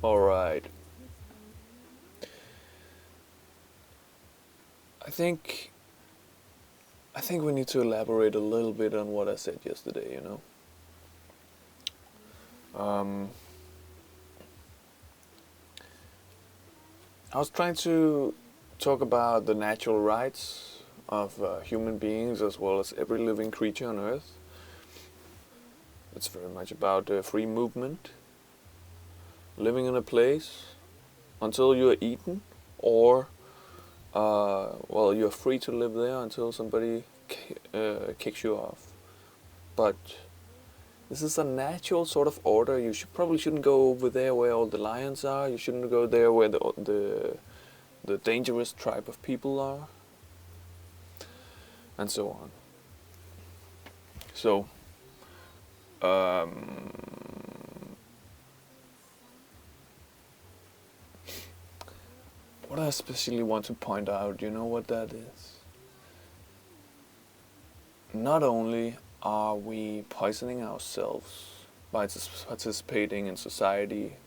All right. I think I think we need to elaborate a little bit on what I said yesterday. Um, I was trying to talk about the natural rights of human beings as well as every living creature on Earth. It's very much about free movement, living in a place until you are eaten, or well, you're free to live there until somebody kicks you off. But this is a natural sort of order. You probably shouldn't go over there where all the lions are. You shouldn't go there where the dangerous tribe of people are, and so on. So, um, what I especially want to point out, you know what that is? Not only are we poisoning ourselves by participating in society,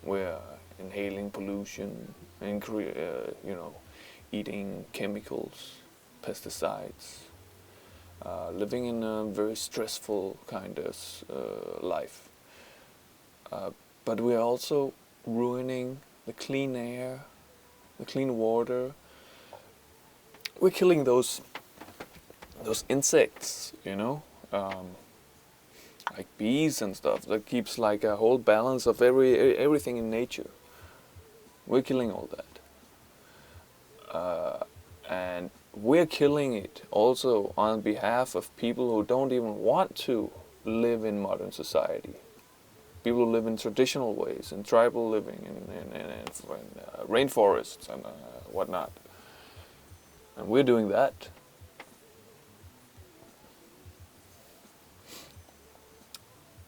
we're inhaling pollution, eating chemicals, pesticides, living in a very stressful kind of life. But we're also ruining the clean air, the clean water. We're killing those insects, like bees and stuff. That keeps like a whole balance of everything in nature. We're killing all that, and we're killing it also on behalf of people who don't even want to live in modern society. People who live in traditional ways, in tribal living, in rainforests and whatnot. And we're doing that.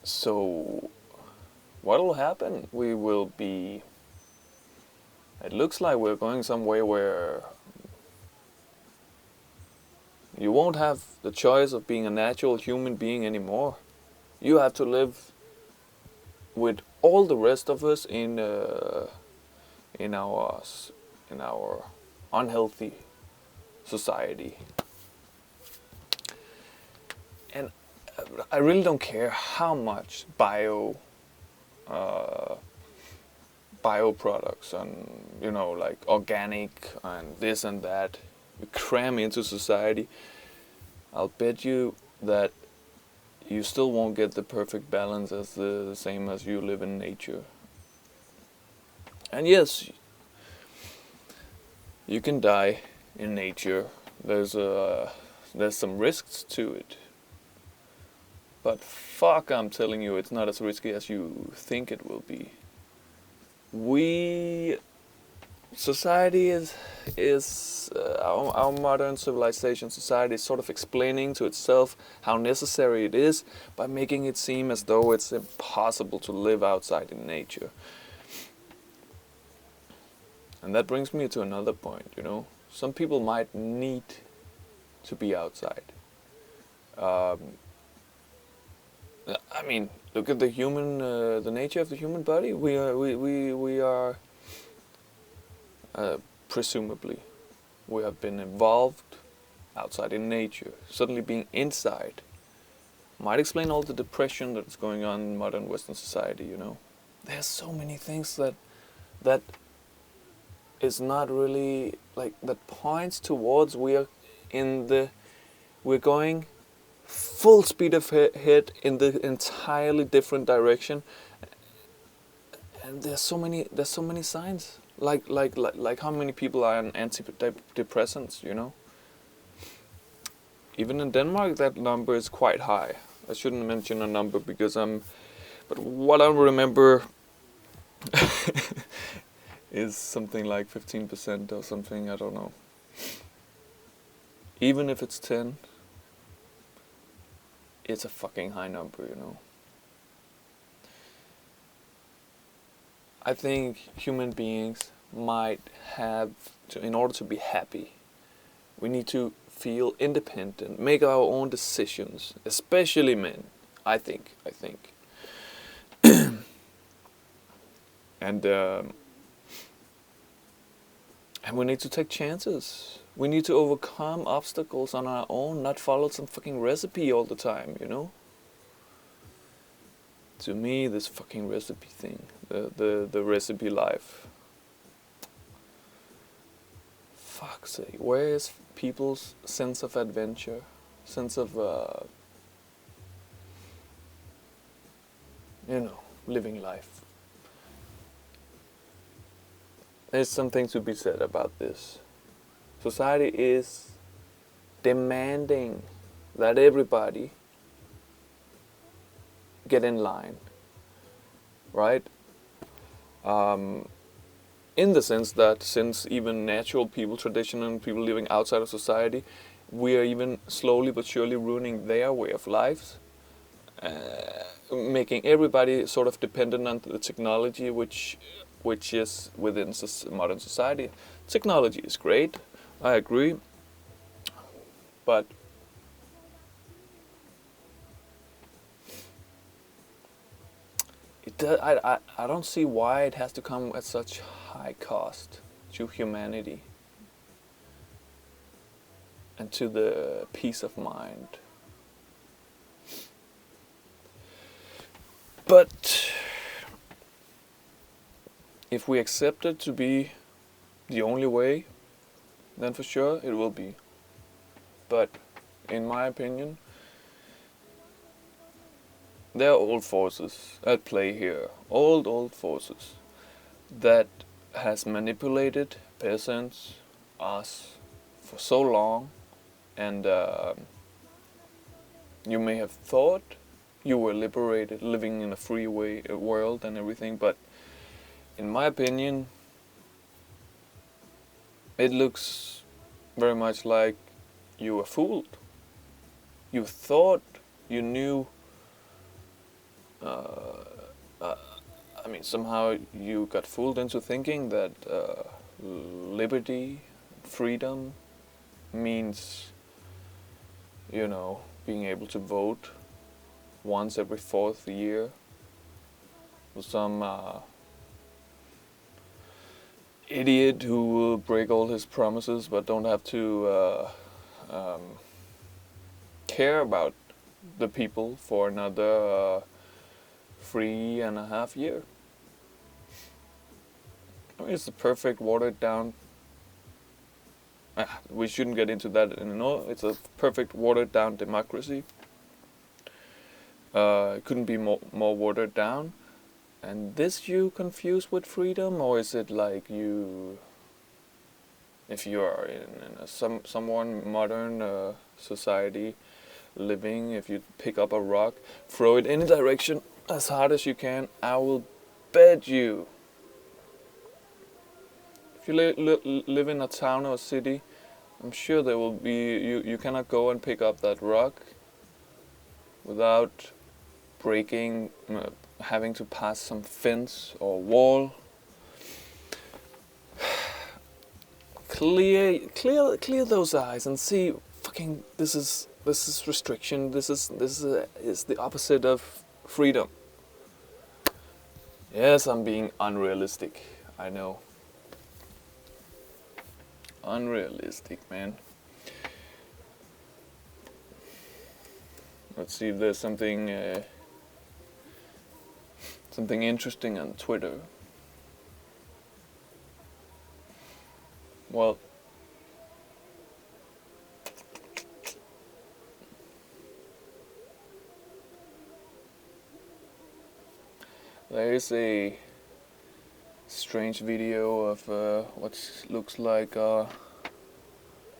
So, what will happen? It looks like we're going somewhere where you won't have the choice of being a natural human being anymore. You have to live with all the rest of us in our unhealthy society. And I really don't care how much bioproducts and like organic and this and that we cram into society. I'll bet you that you still won't get the perfect balance as the same as you live in nature. And yes, you can die in nature. There's some risks to it. But fuck, I'm telling you, it's not as risky as you think it will be. Society is our modern civilization society is sort of explaining to itself how necessary it is by making it seem as though it's impossible to live outside in nature. And that brings me to another point, Some people might need to be outside. I mean, look at the nature of the human body. We are presumably, we have been involved outside in nature. Suddenly being inside might explain all the depression that's going on in modern Western society. There's so many things that is not really like that points towards we're going full speed ahead in the entirely different direction, and there's so many signs like how many people are on antidepressants. Even in Denmark that number is quite high. I shouldn't mention a number because but what I remember is something like 15% or something, I don't know. Even if it's 10, it's a fucking high number, I think human beings might have to, in order to be happy, we need to feel independent, make our own decisions, especially men, I think. and we need to take chances. We need to overcome obstacles on our own, not follow some fucking recipe all the time, you know? To me, this fucking recipe thing, the recipe life. Fuck's sake, where is people's sense of adventure? Sense of, living life? There's something to be said about this. Society is demanding that everybody get in line, right? In the sense that since even natural people, traditional people living outside of society, we are even slowly but surely ruining their way of life, making everybody sort of dependent on the technology which is within modern society. Technology is great, I agree, but I don't see why it has to come at such high cost to humanity and to the peace of mind. But if we accept it to be the only way, then for sure it will be. But in my opinion, there are old forces at play here. Old forces that has manipulated peasants, us, for so long. And you may have thought you were liberated, living in a free world and everything, but in my opinion, it looks very much like you were fooled. You thought you knew. Somehow you got fooled into thinking that liberty, freedom means, being able to vote once every 4th year, with some idiot who will break all his promises but don't have to care about the people for another 3.5 years. It's the perfect watered down. We shouldn't get into that. It's a perfect watered down democracy. It couldn't be more watered down. And this you confuse with freedom, or is it like if you are in a someone modern society living, if you pick up a rock, throw it any direction as hard as you can, I will bet you, if you live in a town or a city, I'm sure there will be, you cannot go and pick up that rock without breaking, having to pass some fence or wall. Clear those eyes and see, fucking, this is restriction. This is the opposite of freedom. Yes, I'm being unrealistic. I know. Unrealistic, man. Let's see if there's something interesting on Twitter. Well, there is a strange video of what looks like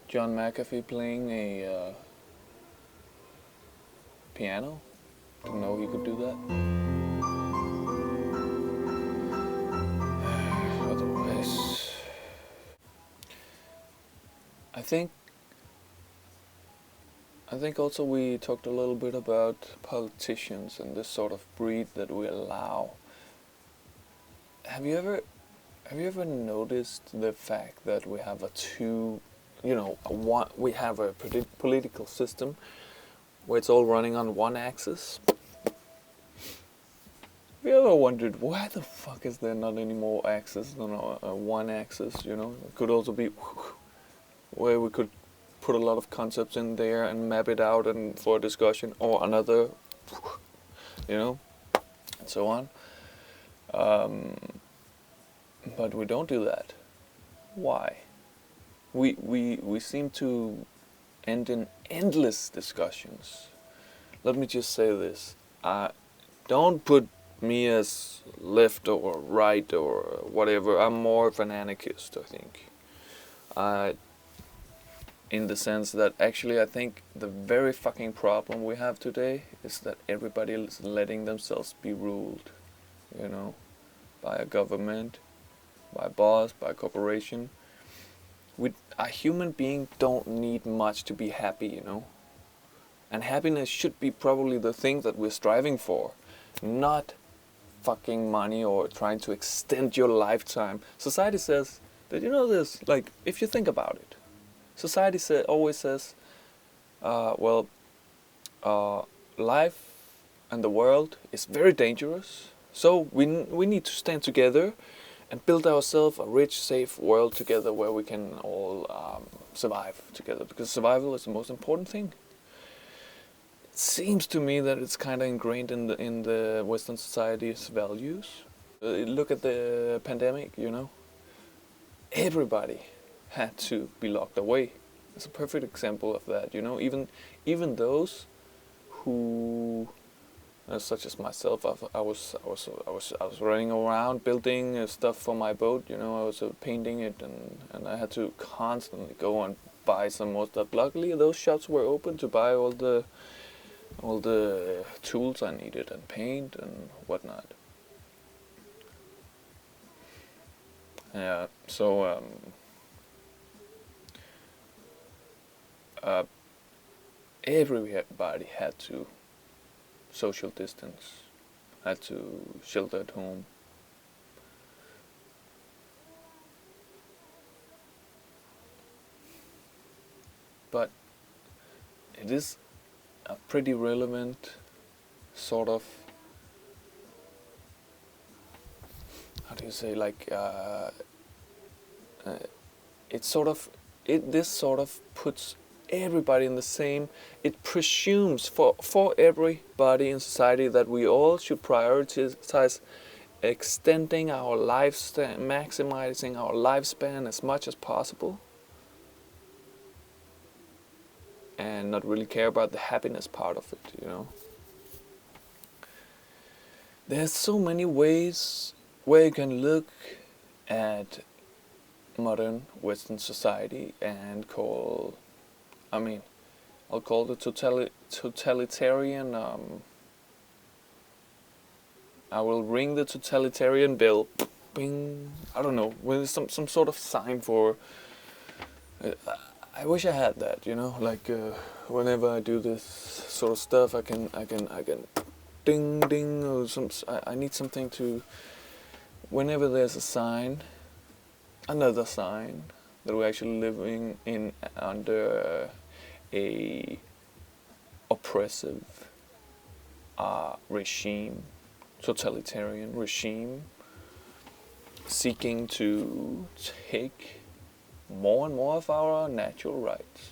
John McAfee playing a piano. Didn't know he could do that. Otherwise, I think also we talked a little bit about politicians and this sort of breed that we allow. Have you ever noticed the fact that we have we have a political system where it's all running on one axis, Have you ever wondered why the fuck is there not any more axes than one axis? It could also be where we could put a lot of concepts in there and map it out and for a discussion, or another, and so on. But we don't do that. Why? We seem to end in endless discussions. Let me just say this. Don't put me as left or right or whatever. I'm more of an anarchist, I think. In the sense that actually I think the very fucking problem we have today is that everybody is letting themselves be ruled, by a government, by a boss, by a corporation. A human being don't need much to be happy, And happiness should be probably the thing that we're striving for, not fucking money or trying to extend your lifetime. Society says that, this, like, if you think about it, society always says, life and the world is very dangerous, so we need to stand together and build ourselves a rich, safe world together where we can all survive together, because survival is the most important thing. It seems to me that it's kind of ingrained in the Western society's values. Look at the pandemic, Everybody had to be locked away. It's a perfect example of that, Even those who, such as myself, I was running around building stuff for my boat. I was painting it, and I had to constantly go and buy some more stuff. Luckily, those shops were open to buy all the tools I needed and paint and whatnot. Yeah, so everybody had to social distance, had to shelter at home. But it is a pretty relevant sort of, how do you say, like, this sort of puts everybody in the same, it presumes for everybody in society that we all should prioritize extending our lifespan, maximizing our lifespan as much as possible, and not really care about the happiness part of it, There's so many ways where you can look at modern Western society and I'll call the totalitarian, I will ring the totalitarian bell, bing, I don't know, with some sort of sign for, I wish I had that, like, whenever I do this sort of stuff, I can ding ding, or I need something to, whenever there's a sign, another sign that we're actually living in under a oppressive regime, totalitarian regime, seeking to take more and more of our natural rights.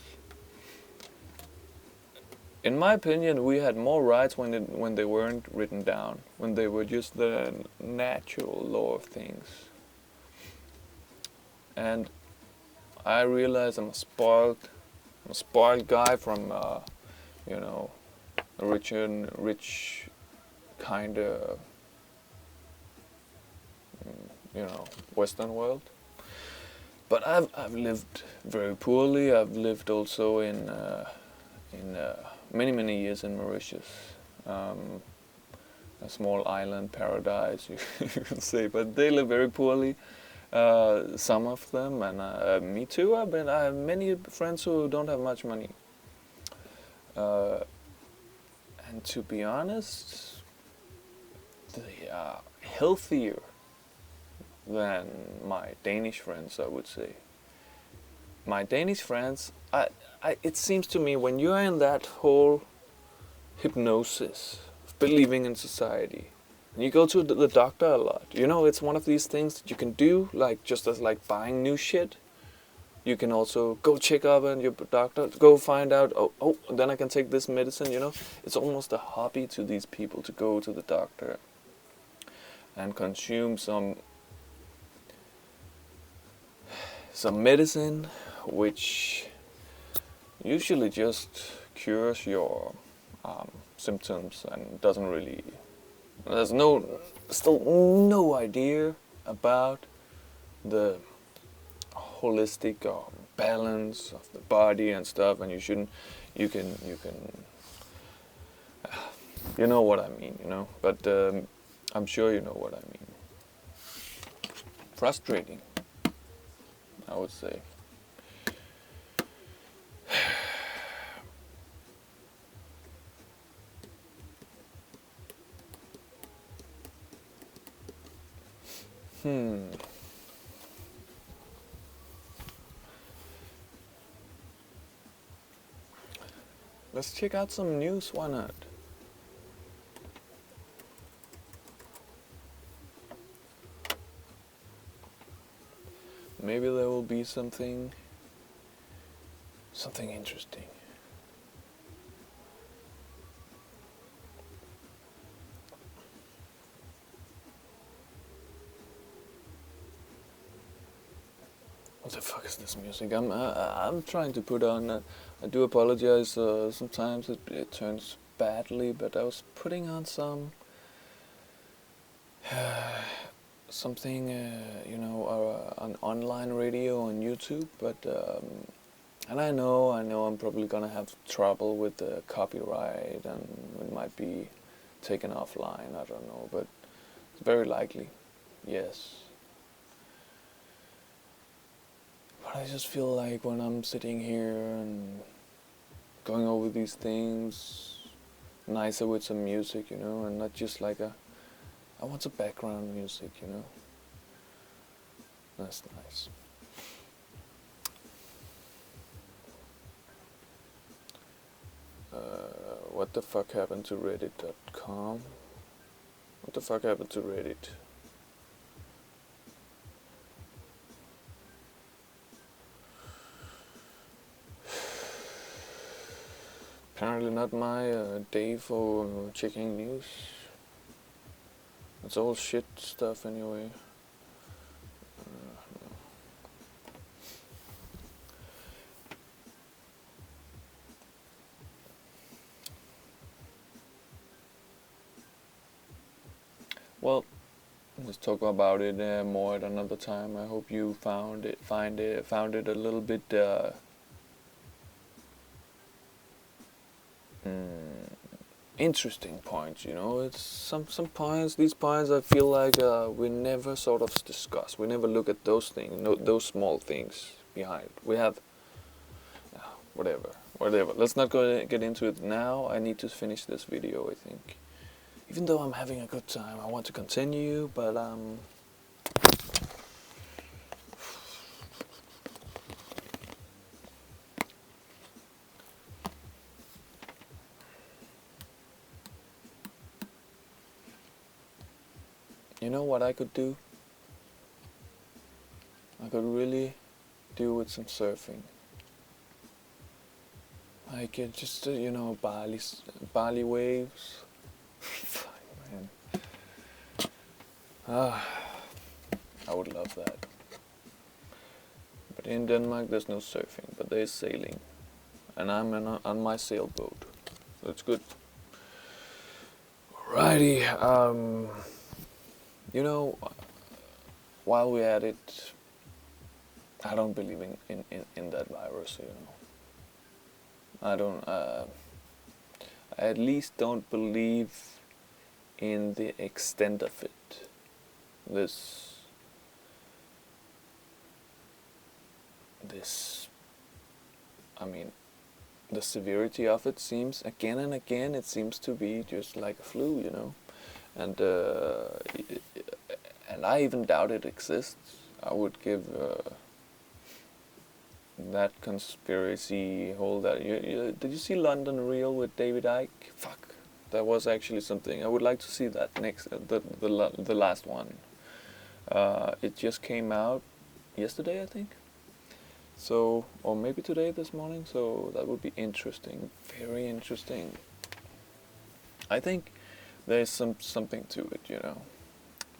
In my opinion, we had more rights when they weren't written down, when they were just the natural law of things. And I realize I'm a spoiled guy from, a rich kind of, Western world. But I've lived very poorly. I've lived also in many years in Mauritius, a small island paradise, you could say. But they live very poorly. Some of them, and me too. I have many friends who don't have much money. And to be honest, they are healthier than my Danish friends, I would say. My Danish friends, it seems to me when you're in that whole hypnosis of believing in society, And you go to the doctor a lot. You know, it's one of these things that you can do, like just as like buying new shit. You can also go check up on your doctor, go find out, oh, then I can take this medicine, you know. It's almost a hobby to these people to go to the doctor and consume some medicine, which usually just cures your symptoms and doesn't really, there's still no idea about the holistic balance of the body and stuff, and you can you know what I mean, you know, but I'm sure you know what I mean. Frustrating, I would say. Let's check out some news, why not? Maybe there will be something interesting. What the fuck is this music? I'm trying to put on. I do apologize. Sometimes it turns badly, but I was putting on something, you know, an online radio on YouTube. But and I know I'm probably gonna have trouble with the copyright, and it might be taken offline. I don't know, but it's very likely. Yes. But I just feel like when I'm sitting here and going over these things, nicer with some music, you know, and not just like I want some background music, you know. That's nice. What the fuck happened to Reddit.com? What the fuck happened to Reddit? Apparently not my day for checking news. It's all shit stuff anyway. Well, let's talk about it more at another time. I hope you found it a little bit interesting points. You know, it's some points. These points I feel like we never sort of discuss. We never look at those things, those small things behind. We have whatever. Let's not get into it now. I need to finish this video, I think. Even though I'm having a good time, I want to continue, but you know what I could do? I could really do with some surfing. I could just, you know, Bali waves. Fuck, man. I would love that. But in Denmark there's no surfing, but there's sailing. And I'm on my sailboat. So it's good. Alrighty, you know, while we're at it, I don't believe in that virus, you know. I don't, I at least don't believe in the extent of it. I mean, the severity of it seems, again and again, it seems to be just like a flu, you know. And I even doubt it exists. I would give that conspiracy did you see London Real with David Icke? Fuck, That was actually something I would like to see. That next, the last one. It just came out yesterday, I think. So, or maybe today, this morning. So that would be interesting, very interesting. I think there's something to it,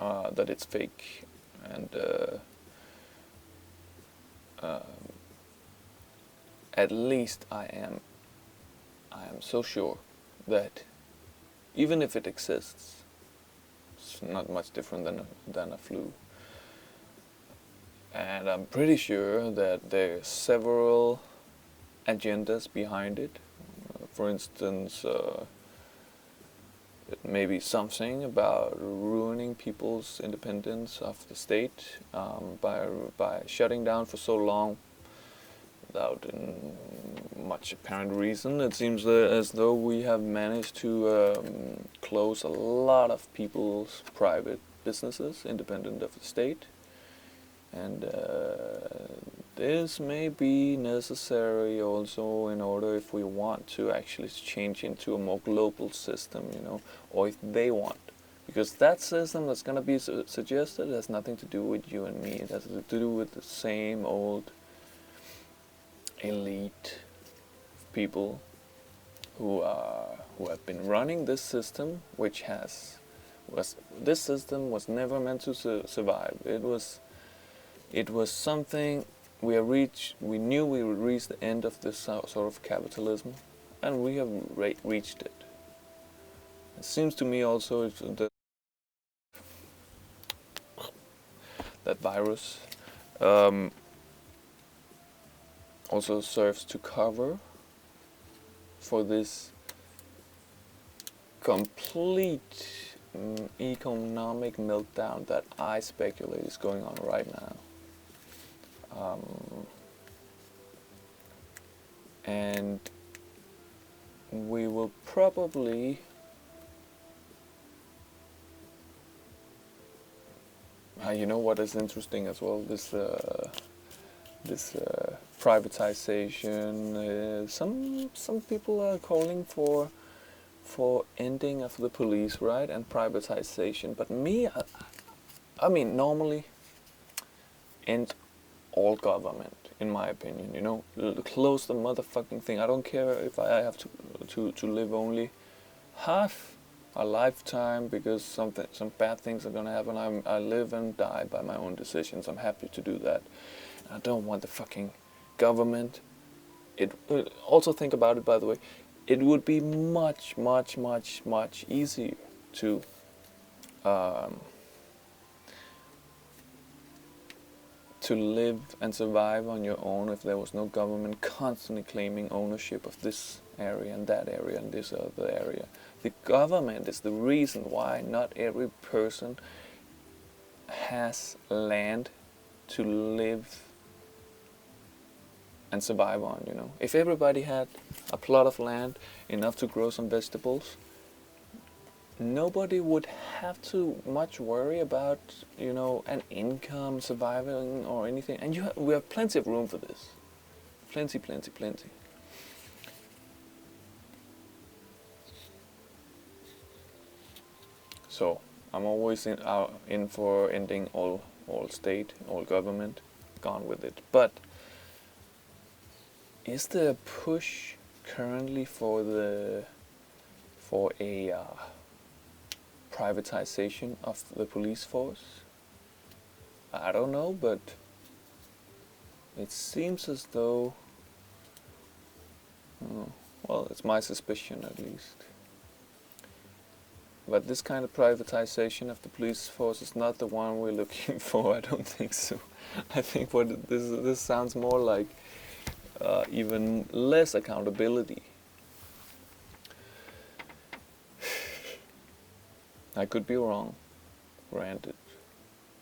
that it's fake, and at least I am so sure that even if it exists, it's not much different than a flu. And I'm pretty sure that there's several agendas behind it. For instance, it may be something about ruining people's independence of the state, by shutting down for so long without much apparent reason. It seems as though we have managed to close a lot of people's private businesses independent of the state. And this may be necessary also in order if we want to actually change into a more global system, or if they want. Because that system that's going to be suggested has nothing to do with you and me. It has to do with the same old elite people who have been running this system, this system was never meant to survive. It was something we knew we would reach the end of this sort of capitalism, and we have reached it. It seems to me also that virus also serves to cover for this complete economic meltdown that I speculate is going on right now. And we will probably you know what is interesting as well, this privatization. Some people are calling for ending of the police, right, and privatization. But I mean, normally end all government, in my opinion. Close the motherfucking thing. I don't care if I have to live only half a lifetime because some bad things are gonna happen. I live and die by my own decisions. I'm happy to do that. I don't want the fucking government. Also think about it, by the way. It would be much, much, much, much easier to live and survive on your own if there was no government constantly claiming ownership of this area and that area and this other area. The government is the reason why not every person has land to live and survive on. If everybody had a plot of land enough to grow some vegetables, nobody would have to much worry about, an income, surviving, or anything. And we have plenty of room for this. Plenty, plenty, plenty. So I'm always in for ending all state, all government, gone with it. But is there a push currently for a privatization of the police force? I don't know, but it seems as though, well, it's my suspicion at least. But this kind of privatization of the police force is not the one we're looking for. I don't think so. I think this sounds more like even less accountability. I could be wrong, granted.